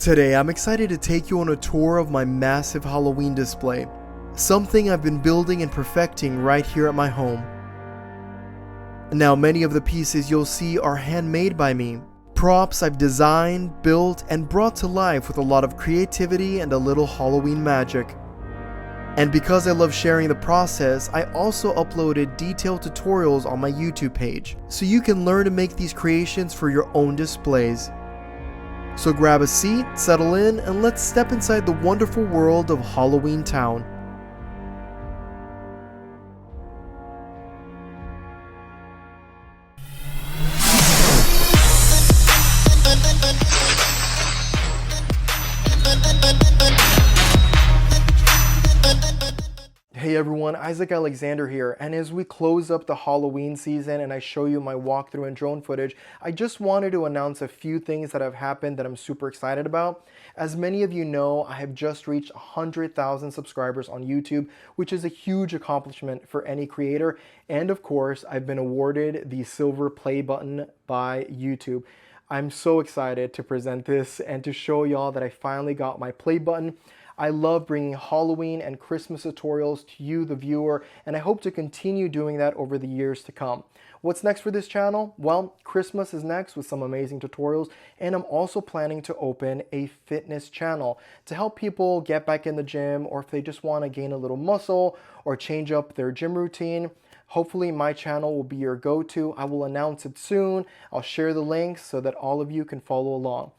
Today, I'm excited to take you on a tour of my massive Halloween display, something I've been building and perfecting right here at my home. Now, many of the pieces you'll see are handmade by me, props I've designed, built, and brought to life with a lot of creativity and a little Halloween magic. And because I love sharing the process, I also uploaded detailed tutorials on my YouTube page, so you can learn to make these creations for your own displays. So grab a seat, settle in, and let's step inside the wonderful world of Halloween Town. Hey everyone, Isaac Alexander here, and as we close up the Halloween season and I show you my walkthrough and drone footage, I just wanted to announce a few things that have happened that I'm super excited about. As many of you know, I have just reached 100,000 subscribers on YouTube, which is a huge accomplishment for any creator, and of course, I've been awarded the silver play button by YouTube. I'm so excited to present this and to show y'all that I finally got my play button. I love bringing Halloween and Christmas tutorials to you, the viewer, and I hope to continue doing that over the years to come. What's next for this channel? Well, Christmas is next with some amazing tutorials, and I'm also planning to open a fitness channel to help people get back in the gym, or if they just want to gain a little muscle or change up their gym routine. Hopefully my channel will be your go-to. I will announce it soon. I'll share the links so that all of you can follow along.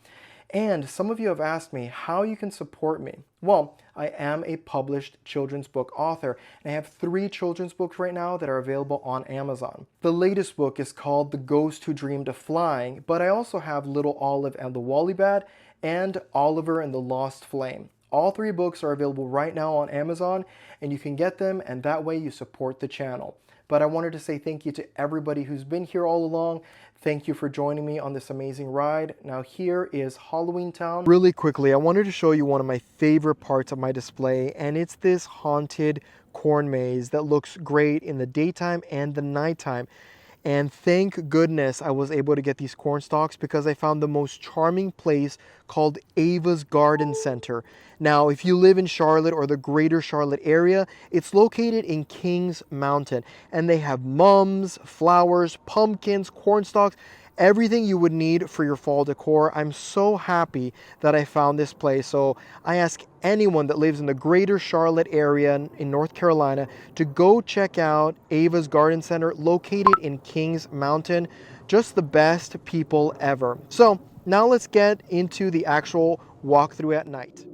And some of you have asked me how you can support me. Well, I am a published children's book author, and I have 3 children's books right now that are available on Amazon. The latest book is called The Ghost Who Dreamed of Flying, but I also have Little Olive and the Wally Bat and Oliver and the Lost Flame. All 3 books are available right now on Amazon, and you can get them, and that way you support the channel. But I wanted to say thank you to everybody who's been here all along. Thank you for joining me on this amazing ride. Now here is Halloween Town. Really quickly, I wanted to show you one of my favorite parts of my display, and it's this haunted corn maze that looks great in the daytime and the nighttime. And thank goodness I was able to get these corn stalks because I found the most charming place called Ava's Garden Center. Now, if you live in Charlotte or the greater Charlotte area, it's located in Kings Mountain. And they have mums, flowers, pumpkins, corn stalks, everything you would need for your fall decor. I'm so happy that I found this place. So I ask anyone that lives in the greater Charlotte area in North Carolina to go check out Ava's Garden Center located in Kings Mountain. Just the best people ever. So now let's get into the actual walkthrough at night.